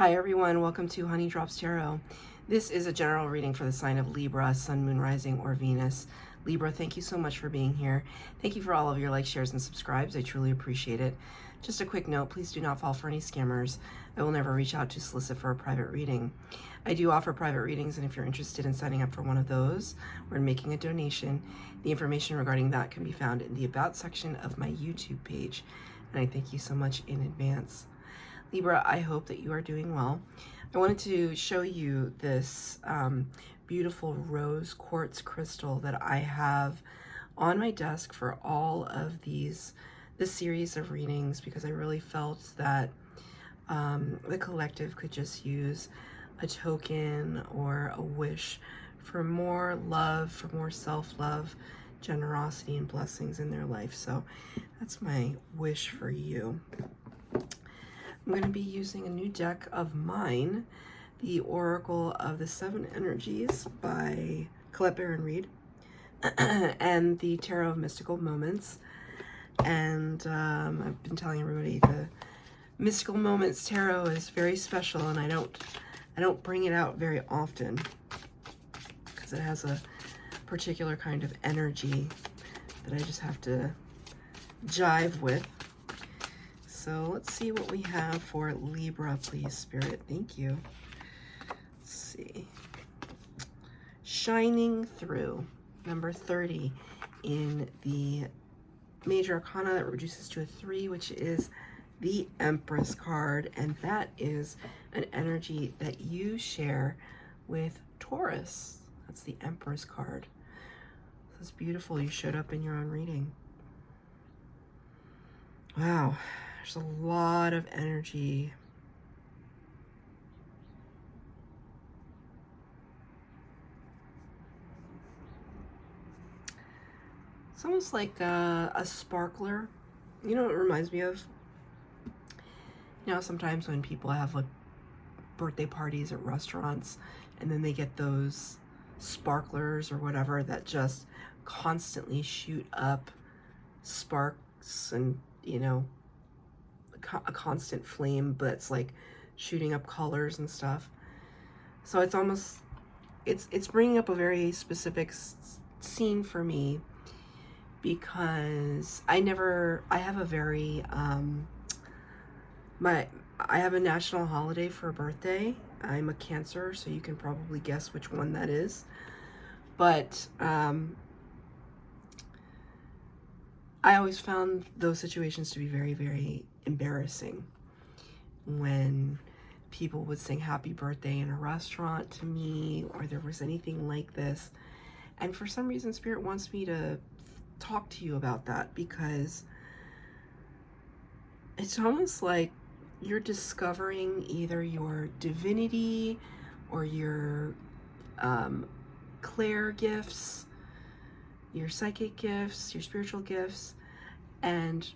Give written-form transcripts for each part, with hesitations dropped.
Hi everyone, welcome to Honey Drops Tarot. This is a general reading for the sign of Libra, Sun, Moon, Rising, or Venus. Libra, thank you so much for being here. Thank you for all of your likes, shares, and subscribes. I truly appreciate it. Just a quick note, please do not fall for any scammers. I will never reach out to solicit for a private reading. I do offer private readings, and if you're interested in signing up for one of those or in making a donation, the information regarding that can be found in the About section of my YouTube page. And I thank you so much in advance. Libra, I hope that you are doing well. I wanted to show you this beautiful rose quartz crystal that I have on my desk for all of this series of readings, because I really felt that the collective could just use a token or a wish for more love, for more self-love, generosity, and blessings in their life. So that's my wish for you. I'm going to be using a new deck of mine, the Oracle of the Seven Energies by Colette Baron Reed, and the Tarot of Mystical Moments. And I've been telling everybody the Mystical Moments Tarot is very special, and I don't bring it out very often because it has a particular kind of energy that I just have to jive with. So let's see what we have for Libra, please, Spirit. Thank you. Let's see. Shining Through, number 30 in the Major Arcana that reduces to a 3, which is the Empress card. And that is an energy that you share with Taurus. That's the Empress card. This is beautiful. You showed up in your own reading. Wow. There's a lot of energy. It's almost like a sparkler. You know what it reminds me of? You know, sometimes when people have like birthday parties at restaurants and then they get those sparklers or whatever that just constantly shoot up sparks and, you know, a constant flame, but it's like shooting up colors and stuff. So it's almost, it's bringing up a very specific scene for me, because I have a very, I have a national holiday for a birthday. I'm a Cancer, so you can probably guess which one that is. But I always found those situations to be very, very embarrassing when people would sing happy birthday in a restaurant to me, or there was anything like this. And for some reason, Spirit wants me to talk to you about that, because it's almost like you're discovering either your divinity or your clair gifts, your psychic gifts, your spiritual gifts, and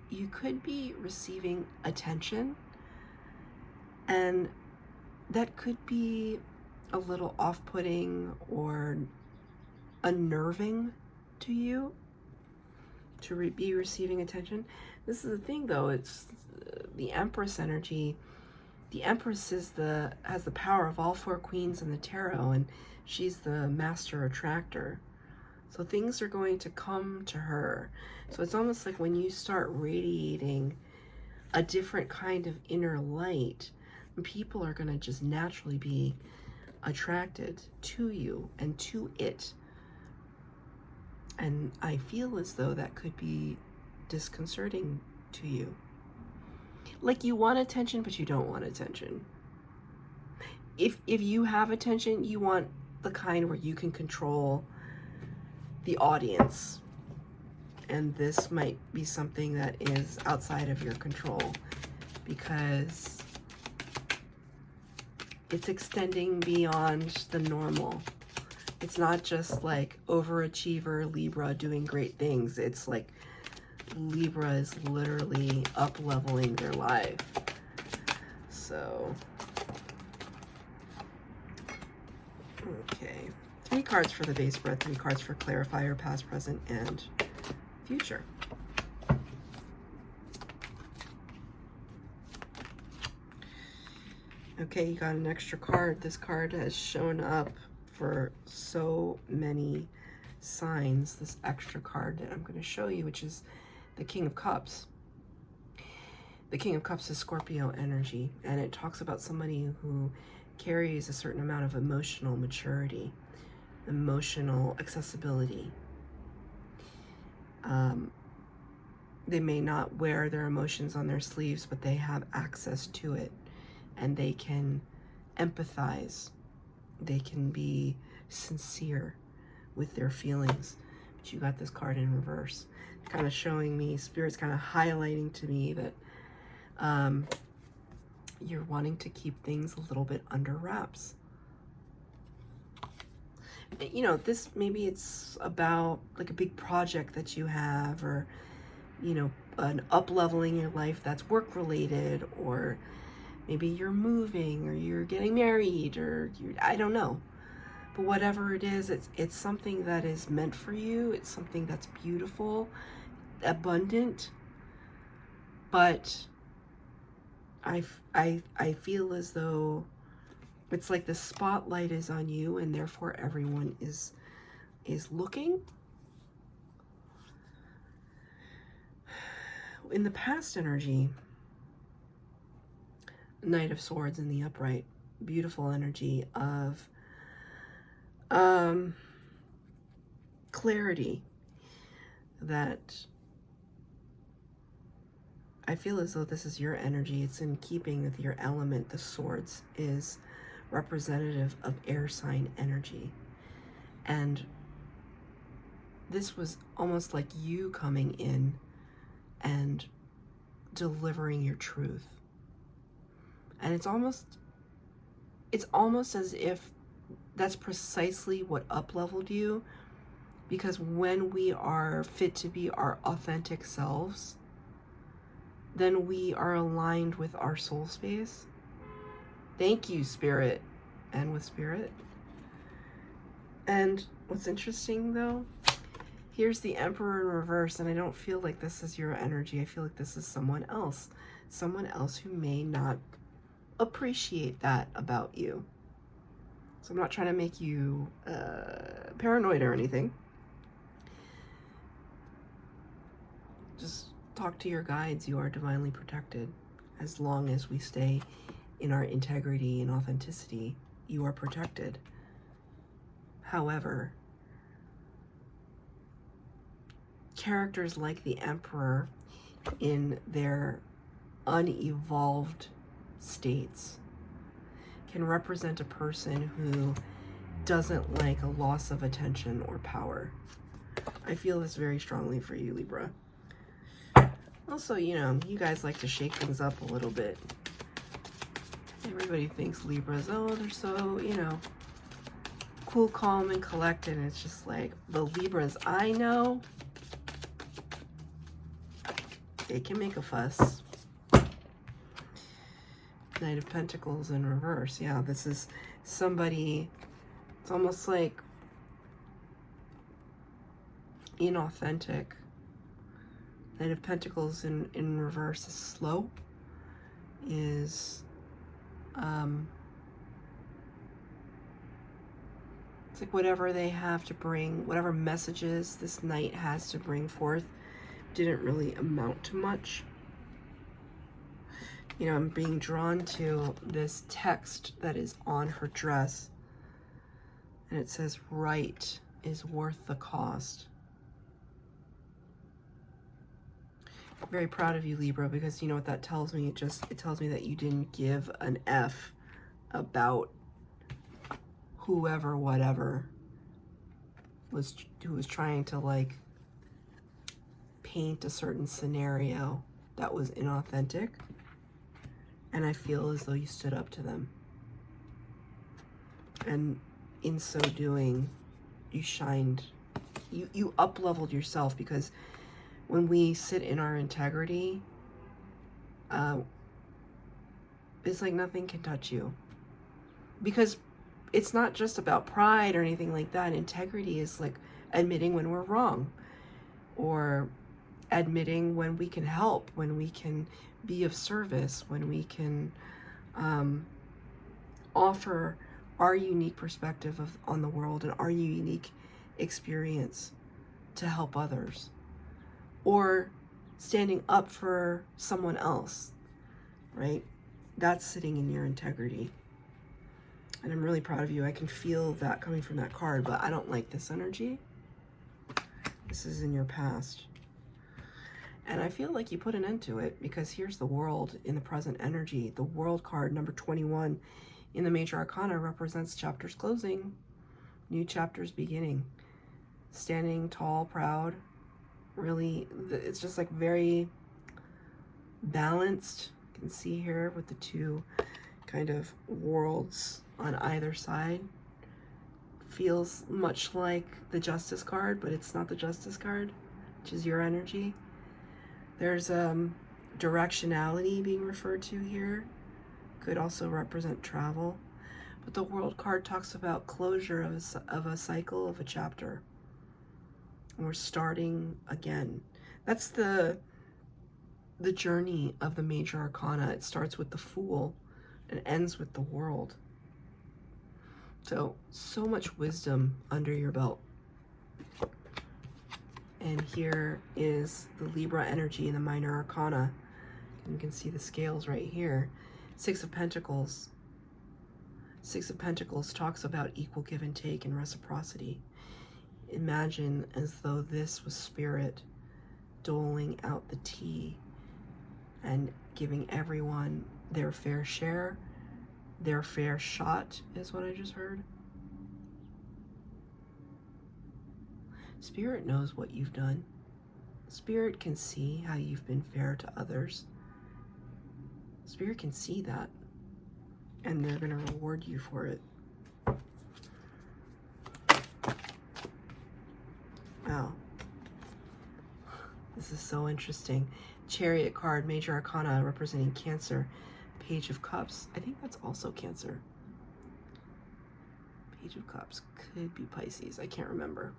you could be receiving attention, and that could be a little off-putting or unnerving to you, to be receiving attention. This is the thing, though. It's the Empress energy. The Empress has the power of all 4 queens in the tarot, and she's the master attractor. So things are going to come to her. So it's almost like when you start radiating a different kind of inner light, people are going to just naturally be attracted to you and to it. And I feel as though that could be disconcerting to you. Like you want attention, but you don't want attention. If you have attention, you want the kind where you can control the audience. And this might be something that is outside of your control, because it's extending beyond the normal. It's not just like overachiever Libra doing great things. It's like Libra is literally up-leveling their life. So, okay. 3 cards for the base spread, 3 cards for clarifier, past, present, and future. Okay, you got an extra card. This card has shown up for so many signs, this extra card that I'm going to show you, which is the King of Cups. The King of Cups is Scorpio energy, and it talks about somebody who carries a certain amount of emotional maturity, emotional accessibility. They may not wear their emotions on their sleeves, but they have access to it, and they can empathize. They can be sincere with their feelings. But you got this card in reverse, kind of showing me, Spirit's kind of highlighting to me that you're wanting to keep things a little bit under wraps. You know, this, maybe it's about like a big project that you have, or, you know, an up-leveling your life that's work-related, or maybe you're moving, or you're getting married, or I don't know. But whatever it is, it's something that is meant for you. It's something that's beautiful, abundant. But I feel as though it's like the spotlight is on you, and therefore everyone is looking. In the past energy, Knight of Swords in the upright, beautiful energy of clarity, that I feel as though this is your energy. It's in keeping with your element. The swords is representative of air sign energy. And this was almost like you coming in and delivering your truth. And it's almost as if that's precisely what up-leveled you, because when we are fit to be our authentic selves, then we are aligned with our soul space. Thank you, Spirit, and with Spirit. And what's interesting, though, here's the Emperor in reverse, and I don't feel like this is your energy. I feel like this is someone else who may not appreciate that about you. So I'm not trying to make you paranoid or anything. Just talk to your guides. You are divinely protected. As long as we stay in our integrity and authenticity, you are protected. However, characters like the Emperor in their unevolved states can represent a person who doesn't like a loss of attention or power. I feel this very strongly for you, Libra. Also, you know, you guys like to shake things up a little bit. Everybody thinks Libras, oh, they're so, you know, cool, calm, and collected. And it's just like, the Libras I know, they can make a fuss. Knight of Pentacles in reverse. Yeah, this is somebody, it's almost like inauthentic. Knight of Pentacles in reverse is slow, is it's like whatever they have to bring, whatever messages this knight has to bring forth didn't really amount to much. You know, I'm being drawn to this text that is on her dress, and it says, right is worth the cost. I'm very proud of you, Libra, because you know what that tells me? It tells me that you didn't give an F about whoever, whatever who was trying to like paint a certain scenario that was inauthentic. And I feel as though you stood up to them. And in so doing, you shined, you up-leveled yourself, because when we sit in our integrity, it's like nothing can touch you. Because it's not just about pride or anything like that. Integrity is like admitting when we're wrong, or admitting when we can help, when we can be of service, when we can offer our unique perspective on the world and our unique experience to help others, or standing up for someone else, right? That's sitting in your integrity. And I'm really proud of you. I can feel that coming from that card, but I don't like this energy. This is in your past. And I feel like you put an end to it, because here's the World in the present energy. The World card, number 21 in the Major Arcana, represents chapters closing, new chapters beginning. Standing tall, proud, really, it's just like very balanced. You can see here with the two kind of worlds on either side. Feels much like the Justice card, but it's not the Justice card, which is your energy. There's directionality being referred to here. Could also represent travel. But the World card talks about closure of a cycle, of a chapter. And we're starting again. That's the journey of the Major Arcana. It starts with the Fool and ends with the World. So much wisdom under your belt. And here is the Libra energy in the Minor Arcana. You can see the scales right here. Six of Pentacles. Six of Pentacles talks about equal give and take and reciprocity. Imagine as though this was Spirit doling out the tea and giving everyone their fair share, their fair shot, is what I just heard. Spirit knows what you've done. Spirit can see how you've been fair to others. Spirit can see that, and they're going to reward you for it. Wow. This is so interesting. Chariot card, Major Arcana, representing Cancer. Page of Cups. I think that's also Cancer. Page of Cups. Could be Pisces. I can't remember.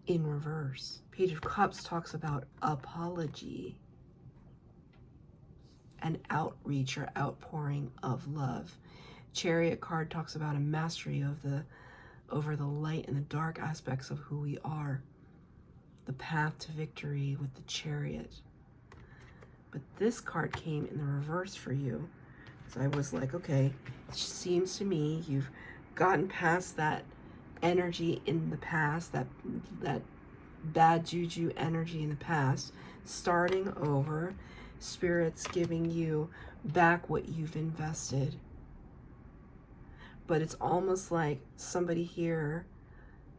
In reverse. Page of Cups talks about apology and outreach or outpouring of love. Chariot card talks about a mastery of over the light and the dark aspects of who we are. The path to victory with the Chariot. But this card came in the reverse for you. So I was like, okay, it seems to me you've gotten past that energy in the past, that bad juju energy in the past, starting over. Spirit's giving you back what you've invested. But it's almost like somebody here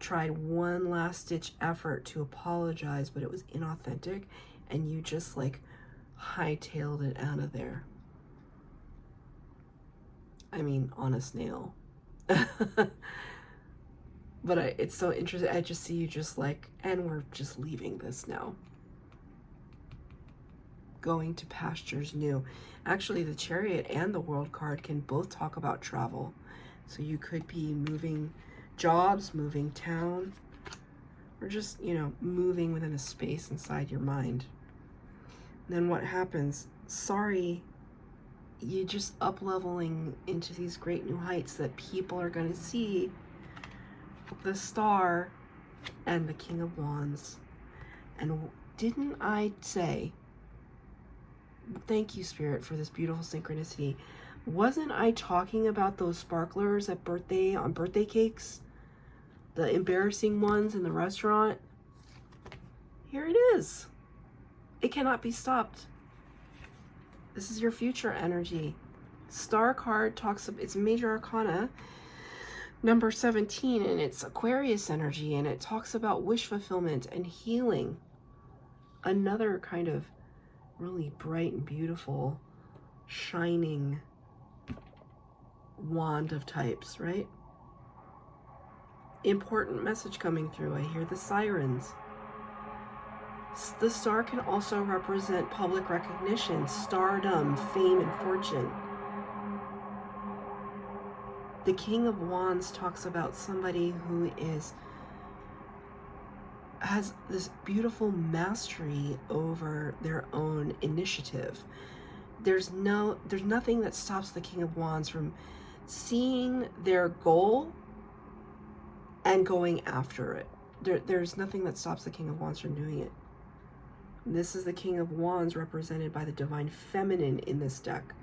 tried one last ditch effort to apologize, but it was inauthentic, and you just like hightailed it out of there. I mean, on a snail. But it's so interesting. I just see you just like, and we're just leaving this now. Going to pastures new. Actually, the Chariot and the World card can both talk about travel. So you could be moving jobs, moving town, or just, you know, moving within a space inside your mind. And then what happens? Sorry, you just up-leveling into these great new heights that people are going to see. The Star and the King of Wands. And didn't I say, thank you, Spirit, for this beautiful synchronicity. Wasn't I talking about those sparklers on birthday cakes? The embarrassing ones in the restaurant? Here it is. It cannot be stopped. This is your future energy. Star card talks about, it's Major Arcana, number 17, and it's Aquarius energy, and it talks about wish fulfillment and healing. Another kind of really bright and beautiful, shining wand of types, right? Important message coming through. I hear the sirens. The star can also represent public recognition, stardom, fame, and fortune. The King of Wands talks about somebody who has this beautiful mastery over their own initiative. there's nothing that stops the King of Wands from seeing their goal and going after it. There's nothing that stops the King of Wands from doing it. This is the King of Wands represented by the Divine Feminine in this deck.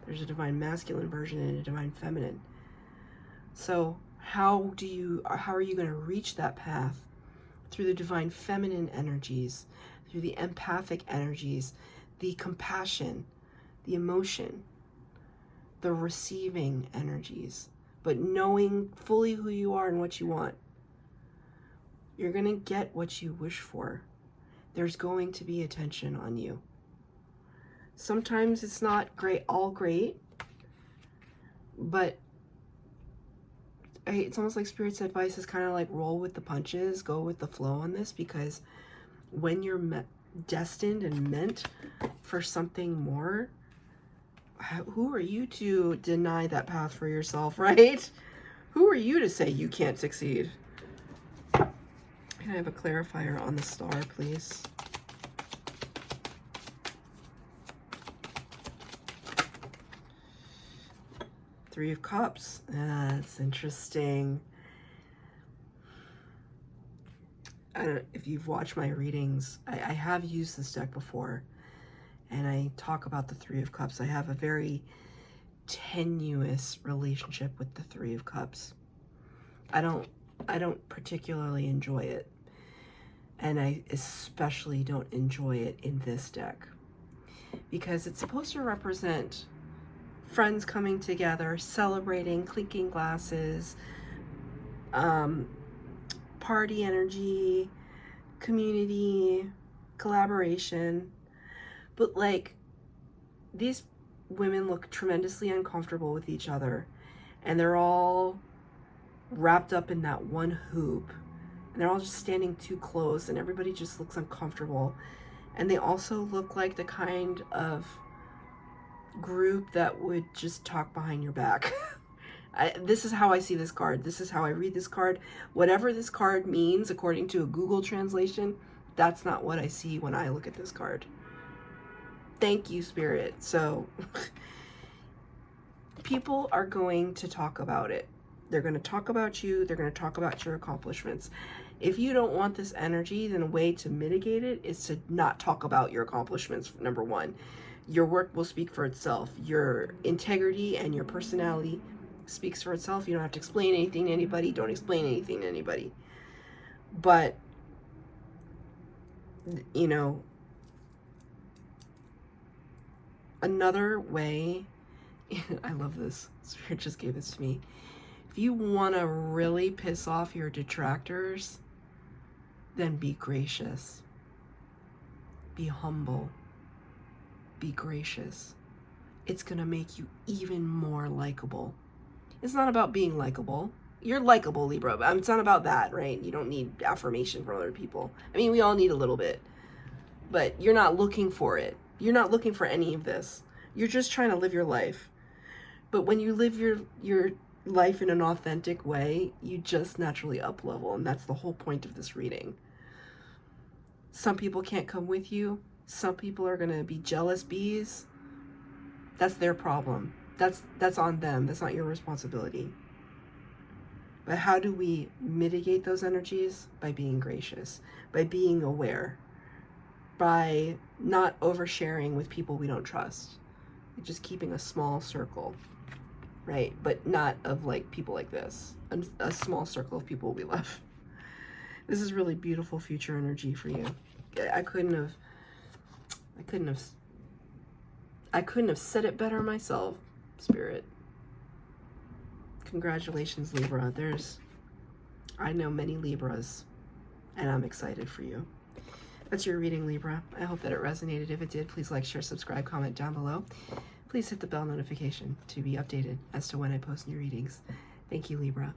There's a Divine Masculine version and a Divine Feminine. So how are you going to reach that path? Through the Divine Feminine energies, through the empathic energies, the compassion, the emotion, the receiving energies, but knowing fully who you are and what you want. You're going to get what you wish for. There's going to be attention on you. Sometimes it's not all great, but it's almost like Spirit's advice is kind of like roll with the punches, go with the flow on this, because when you're destined and meant for something more, who are you to deny that path for yourself, right? Who are you to say you can't succeed? Can I have a clarifier on the star, please? Three of Cups. That's interesting. I don't know if you've watched my readings. I have used this deck before, and I talk about the Three of Cups. I have a very tenuous relationship with the Three of Cups. I don't particularly enjoy it, and I especially don't enjoy it in this deck, because it's supposed to represent friends coming together, celebrating, clinking glasses, party energy, community, collaboration. But like, these women look tremendously uncomfortable with each other, and they're all wrapped up in that one hoop, and they're all just standing too close, and everybody just looks uncomfortable. And they also look like the kind of group that would just talk behind your back. This is how I see this card. This is how I read this card. Whatever this card means, according to a Google translation, that's not what I see when I look at this card. Thank you, Spirit. So people are going to talk about it. They're going to talk about you. They're going to talk about your accomplishments. If you don't want this energy, then a way to mitigate it is to not talk about your accomplishments, number one. Your work will speak for itself. Your integrity and your personality speaks for itself. You don't have to explain anything to anybody. Don't explain anything to anybody. But, you know, another way, I love this. Spirit just gave this to me. If you want to really piss off your detractors, then be gracious. Be humble. Be gracious. It's going to make you even more likable. It's not about being likable. You're likable, Libra, but it's not about that, right? You don't need affirmation from other people. I mean, we all need a little bit, but you're not looking for it. You're not looking for any of this. You're just trying to live your life. But when you live your life in an authentic way, you just naturally up level, and that's the whole point of this reading. Some people can't come with you. Some people are going to be jealous bees. That's their problem. That's on them. That's not your responsibility. But how do we mitigate those energies? By being gracious, by being aware, by not oversharing with people we don't trust, just keeping a small circle, right? But not of like people like this, a small circle of people we love. This is really beautiful future energy for you. I couldn't have said it better myself, Spirit. Congratulations, Libra. I know many Libras, and I'm excited for you. That's your reading, Libra. I hope that it resonated. If it did, please like, share, subscribe, comment down below. Please hit the bell notification to be updated as to when I post new readings. Thank you, Libra.